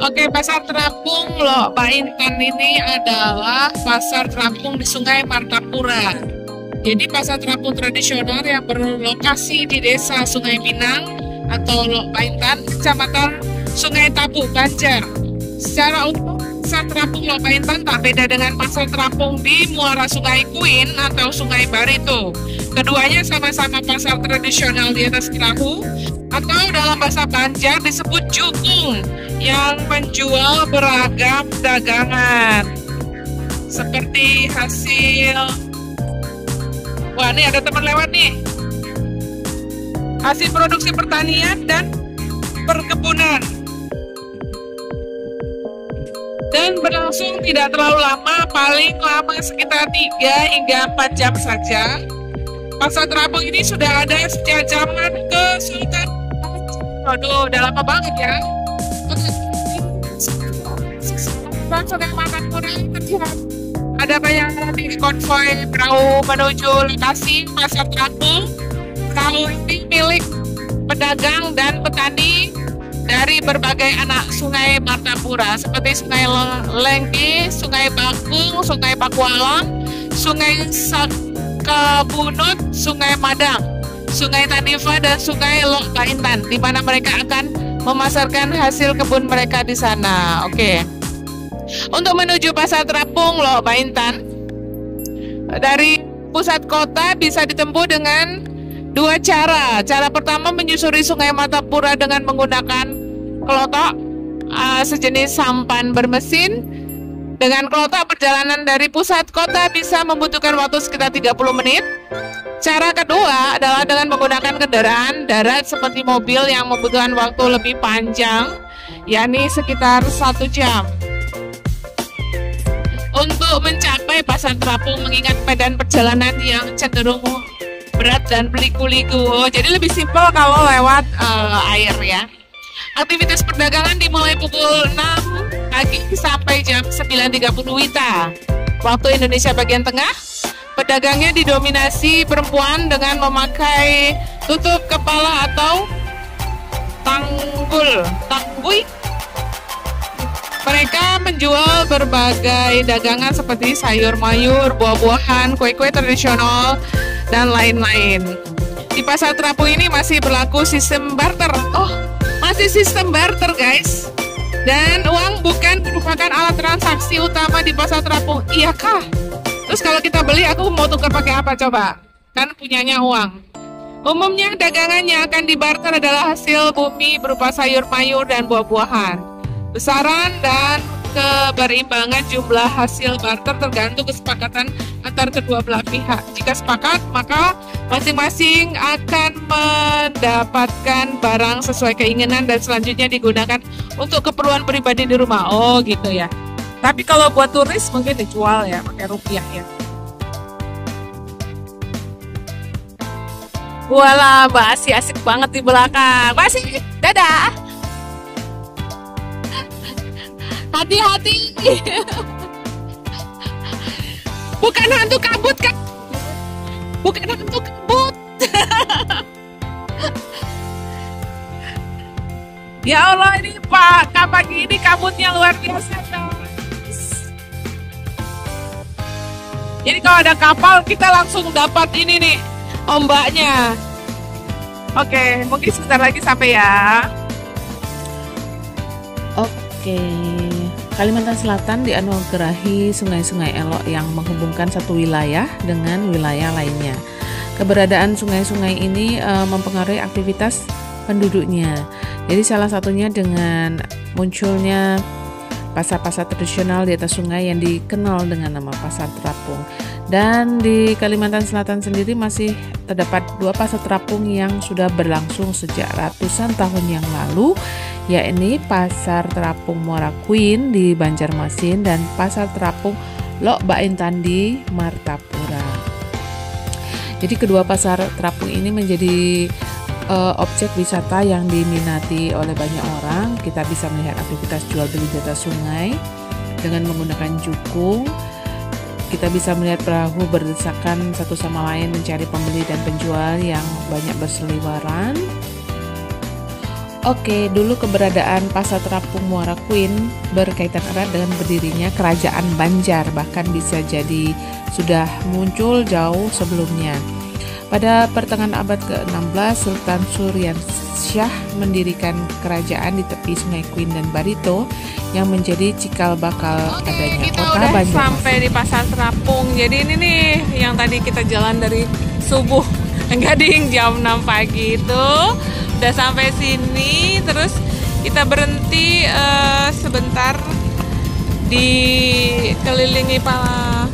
Oke, pasar terapung loh, Pak Intan ini adalah pasar terapung di Sungai Martapura. Jadi pasar terapung tradisional yang berlokasi di Desa Sungai Pinang atau Lok Pak Intan, Kecamatan Sungai Tabu, Banjar. Secara umum, pasar terapung Lok Pak Intan tak beda dengan pasar terapung di muara Sungai Kuin atau Sungai Barito. Keduanya sama-sama pasar tradisional di atas perahu atau dalam bahasa Banjar disebut jukung yang menjual beragam dagangan seperti hasil. Wah, nih ada teman lewat nih. Hasil produksi pertanian dan perkebunan. Dan berlangsung tidak terlalu lama, paling lama sekitar 3 hingga 4 jam saja. Pasar terapung ini sudah ada sejak zaman Kesultanan. Waduh, udah lama banget ya. Sungai Martapura terlihat ada banyak di konvoi perahu menuju lokasi pasar terapung. Perahu ini milik pedagang dan petani dari berbagai anak sungai Martapura seperti Sungai Lengki, Sungai Bakung, Sungai Pakualam, Sungai Sakabunut, Sungai Madang, Sungai Tanifa, dan Sungai Lok Pak Intan, di mana mereka akan memasarkan hasil kebun mereka di sana. Oke. Untuk menuju pasar terapung Lok Pak Intan dari pusat kota bisa ditempuh dengan 2 cara. Cara pertama menyusuri Sungai Martapura dengan menggunakan kelotok sejenis sampan bermesin. Dengan kelotok perjalanan dari pusat kota bisa membutuhkan waktu sekitar 30 menit. Cara kedua adalah dengan menggunakan kendaraan darat seperti mobil yang membutuhkan waktu lebih panjang, yakni sekitar 1 jam. Untuk mencapai pasar terapung mengingat medan perjalanan yang cenderung berat dan berliku-liku, jadi lebih simpel kalau lewat air ya. Aktivitas perdagangan dimulai pukul 6 pagi sampai jam 9.30 WITA waktu Indonesia bagian tengah. Pedagangnya didominasi perempuan dengan memakai tutup kepala atau tanggui. Mereka menjual berbagai dagangan seperti sayur mayur, buah-buahan, kue-kue tradisional, dan lain-lain. Di pasar terapung ini masih berlaku sistem barter. Oh, masih sistem barter guys. Dan uang bukan merupakan alat transaksi utama di pasar terapung. Iyakah? Terus kalau kita beli, aku mau tukar pakai apa coba? Kan punyanya uang. Umumnya dagangannya akan dibarter adalah hasil bumi berupa sayur mayur dan buah-buahan. Besaran dan keberimbangan jumlah hasil barter tergantung kesepakatan antar kedua belah pihak. Jika sepakat, maka masing-masing akan mendapatkan barang sesuai keinginan dan selanjutnya digunakan untuk keperluan pribadi di rumah. Oh gitu ya. Tapi kalau buat turis mungkin dijual ya pakai rupiah ya. Walah, Mbak Asi asik banget di belakang. Mbak Asi, dadah. Hati-hati. Bukan hantu kabut kan? Bukan hantu kabut. Ya Allah, ini Pak, pagi ini kabutnya luar biasa guys. Jadi kalau ada kapal kita langsung dapat ini nih ombaknya. Oke, mungkin sebentar lagi sampai ya. Oke, Kalimantan Selatan dianugerahi sungai-sungai elok yang menghubungkan satu wilayah dengan wilayah lainnya. Keberadaan sungai-sungai ini mempengaruhi aktivitas penduduknya. Jadi salah satunya dengan munculnya pasar-pasar tradisional di atas sungai yang dikenal dengan nama pasar terapung. Dan di Kalimantan Selatan sendiri masih terdapat 2 pasar terapung yang sudah berlangsung sejak ratusan tahun yang lalu, yakni Pasar Terapung Muara Kuin di Banjarmasin dan Pasar Terapung Lok Pak Intan di Martapura. Jadi kedua pasar terapung ini menjadi objek wisata yang diminati oleh banyak orang. Kita bisa melihat aktivitas jual beli di atas sungai dengan menggunakan jukung. Kita bisa melihat perahu berdesakan satu sama lain mencari pembeli dan penjual yang banyak berseliweran. Oke, dulu keberadaan Pasar Terapung Muara Kuin berkaitan erat dengan berdirinya Kerajaan Banjar, bahkan bisa jadi sudah muncul jauh sebelumnya. Pada pertengahan abad ke-16, Sultan Suryansyah mendirikan kerajaan di tepi Sungai Kuin dan Barito yang menjadi cikal bakal adanya kita kota udah Banjarmasin. sampai di Pasar Terapung. Jadi ini nih yang tadi kita jalan dari subuh, enggak ding, jam 6 pagi itu udah sampai sini. Terus kita berhenti sebentar dikelilingi para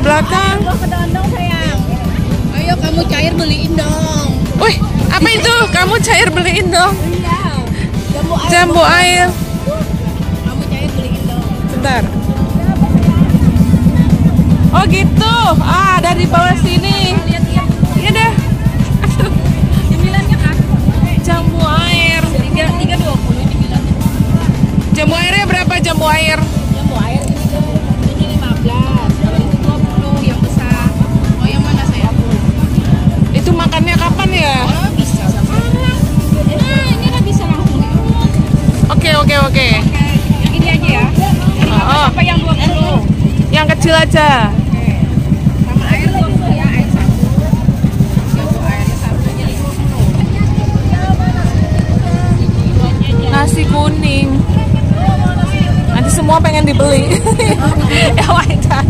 belakang. Ayo kamu cair beliin dong. Wih, apa itu? Kamu cair beliin dong. Iya. Jambu air. Kamu cair beliin dong. Bentar. Oh gitu. Ah, dari bawah sini. Lihat-lihat. Iya deh. Cemilannya kan? Jambu air. 3.20 cemilan. Jambu airnya berapa jambu air? Jambu air ini 15. Kalau itu 20 yang besar. Oh yang mana sayang? Itu makannya kapan ya? Oh bisa. Nah ini kan bisa langsung. Oke. Yang ini aja ya. Oh, Apa yang 20? yang kecil aja. Sama air 20 ya, air 1. Jambu airnya 1 jadi 20. Nasi kuning. Nanti semua pengen dibeli. Ya wajar.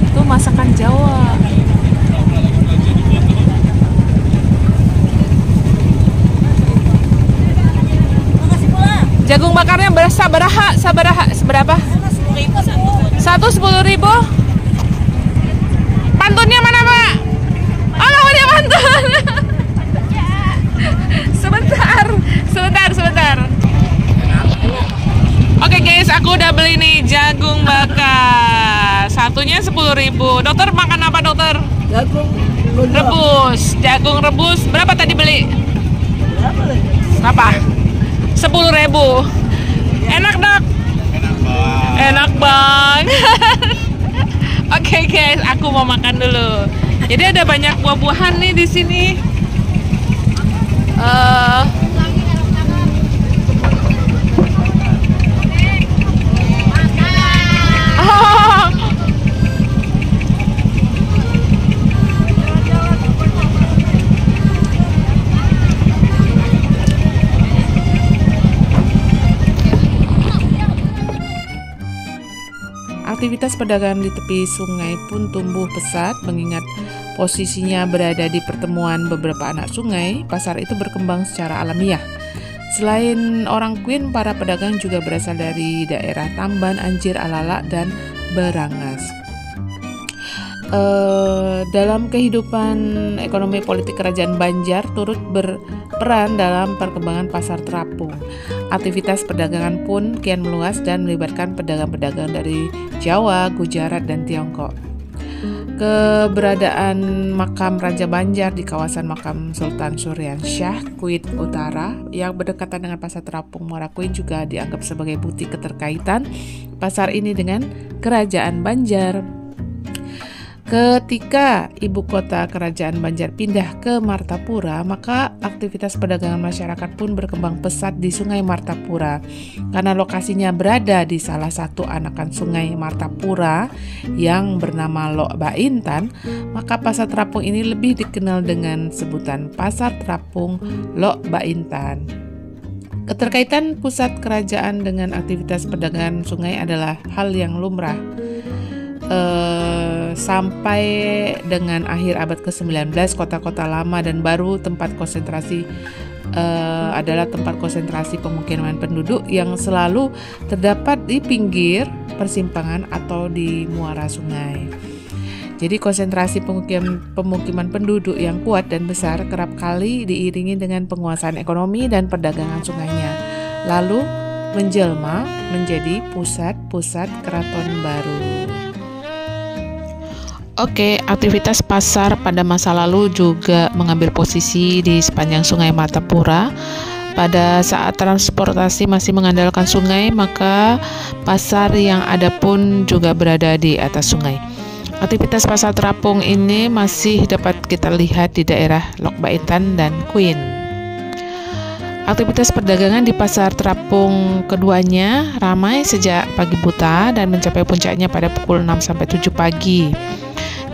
Itu masakan Jawa. Jagung bakarnya seberapa? 10.000. Pantunnya mana, Pak? Oh, nggak mau dia pantun. Sebentar. Oke guys, aku udah beli nih jagung bakar. Satunya 10.000. Dokter makan apa, dokter? Jagung rebus. Berapa tadi beli? Berapa? 10.000. Enak, Dok? Enak banget. Oke guys, aku mau makan dulu. Jadi ada banyak buah-buahan nih di sini. Aktivitas perdagangan di tepi sungai pun tumbuh pesat mengingat posisinya berada di pertemuan beberapa anak sungai. Pasar itu berkembang secara alamiah. Selain orang Kuin, para pedagang juga berasal dari daerah Tamban, Anjir, Alalak, dan Berangas. Dalam kehidupan ekonomi politik Kerajaan Banjar turut berperan dalam perkembangan Pasar Terapung. Aktivitas perdagangan pun kian meluas dan melibatkan pedagang-pedagang dari Jawa, Gujarat, dan Tiongkok. Keberadaan makam Raja Banjar di kawasan makam Sultan Suryansyah, Kuin Utara, yang berdekatan dengan Pasar Terapung Muara Kuin juga dianggap sebagai bukti keterkaitan pasar ini dengan Kerajaan Banjar. Ketika ibu kota Kerajaan Banjar pindah ke Martapura, maka aktivitas perdagangan masyarakat pun berkembang pesat di Sungai Martapura. Karena lokasinya berada di salah satu anakan Sungai Martapura yang bernama Lok Baintan, maka Pasar Terapung ini lebih dikenal dengan sebutan Pasar Terapung Lok Baintan. Keterkaitan pusat kerajaan dengan aktivitas perdagangan sungai adalah hal yang lumrah. Sampai dengan akhir abad ke-19, kota-kota lama dan baru adalah tempat konsentrasi pemukiman penduduk yang selalu terdapat di pinggir persimpangan atau di muara sungai. Jadi konsentrasi pemukiman penduduk yang kuat dan besar kerap kali diiringi dengan penguasaan ekonomi dan perdagangan sungainya, lalu menjelma menjadi pusat-pusat keraton baru. Oke, aktivitas pasar pada masa lalu juga mengambil posisi di sepanjang Sungai Martapura. Pada saat transportasi masih mengandalkan sungai, maka pasar yang ada pun juga berada di atas sungai. Aktivitas pasar terapung ini masih dapat kita lihat di daerah Lok Baintan dan Kuin. Aktivitas perdagangan di pasar terapung keduanya ramai sejak pagi buta dan mencapai puncaknya pada pukul 6-7 pagi.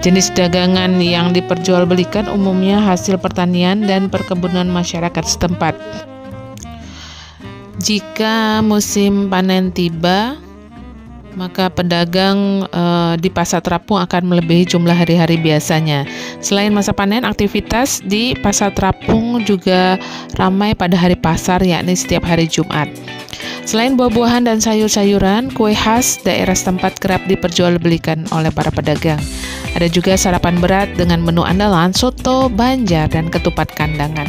Jenis dagangan yang diperjualbelikan umumnya hasil pertanian dan perkebunan masyarakat setempat. Jika musim panen tiba, maka pedagang di pasar terapung akan melebihi jumlah hari-hari biasanya. Selain masa panen, aktivitas di pasar terapung juga ramai pada hari pasar, yakni setiap hari Jumat. Selain buah-buahan dan sayur-sayuran, kue khas daerah setempat kerap diperjualbelikan oleh para pedagang. Ada juga sarapan berat dengan menu andalan soto, banjar, dan ketupat kandangan.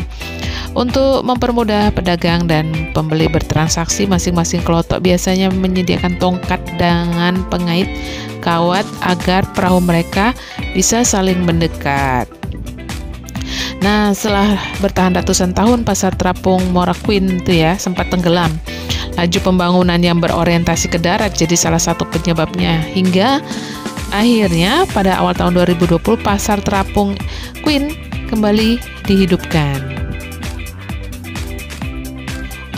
Untuk mempermudah pedagang dan pembeli bertransaksi, masing-masing kelotok biasanya menyediakan tongkat dengan pengait kawat agar perahu mereka bisa saling mendekat. Nah, setelah bertahan ratusan tahun, pasar terapung Muara Kuin itu ya sempat tenggelam. Laju pembangunan yang berorientasi ke darat jadi salah satu penyebabnya, hingga akhirnya pada awal tahun 2020 pasar terapung Kuin kembali dihidupkan.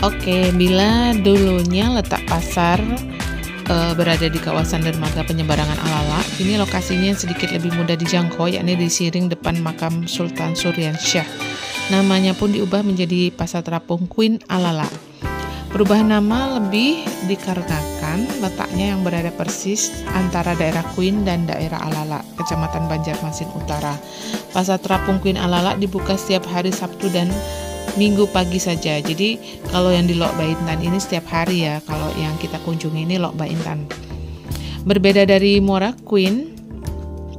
Oke, bila dulunya letak pasar berada di kawasan dermaga penyeberangan Alala, kini lokasinya sedikit lebih mudah dijangkau, yakni di Siring depan makam Sultan Suryansyah. Namanya pun diubah menjadi Pasar Terapung Kuin Alala. Perubahan nama lebih dikarenakan letaknya yang berada persis antara daerah Kuin dan daerah Alala, Kecamatan Banjarmasin Utara. Pasar Terapung Kuin Alala dibuka setiap hari Sabtu dan Minggu pagi saja. Jadi kalau yang di Lok Baintan ini setiap hari ya, kalau yang kita kunjungi ini Lok Baintan. Berbeda dari Muara Kuin,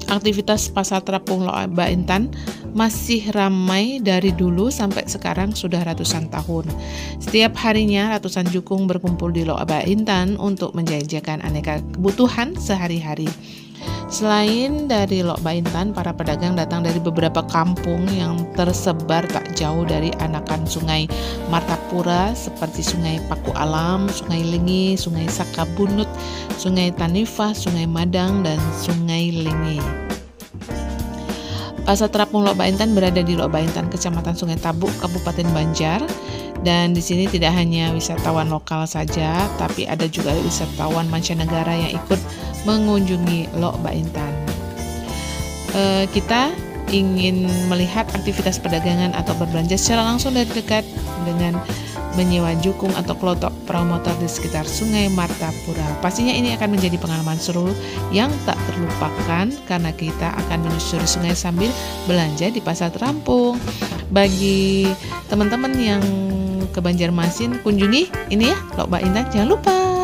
aktivitas pasar terapung Lok Baintan masih ramai dari dulu sampai sekarang sudah ratusan tahun. Setiap harinya ratusan jukung berkumpul di Lok Baintan untuk menjajakan aneka kebutuhan sehari-hari. Selain dari Lok Baintan, para pedagang datang dari beberapa kampung yang tersebar tak jauh dari anakan Sungai Martapura seperti Sungai Paku Alam, Sungai Lingi, Sungai Sakabunut, Sungai Tanifah, Sungai Madang, dan Sungai Lingi. Pasar Terapung Lok Baintan berada di Lok Baintan, Kecamatan Sungai Tabuk, Kabupaten Banjar. Dan di sini tidak hanya wisatawan lokal saja, tapi ada juga wisatawan mancanegara yang ikut mengunjungi Lok Baintan. Kita ingin melihat aktivitas perdagangan atau berbelanja secara langsung dari dekat dengan menyewa jukung atau kelotok perahu motor di sekitar Sungai Martapura. Pastinya ini akan menjadi pengalaman seru yang tak terlupakan karena kita akan menyusuri sungai sambil belanja di pasar terapung. Bagi teman-teman yang ke Banjarmasin, kunjungi ini ya Lok Baintan, jangan lupa.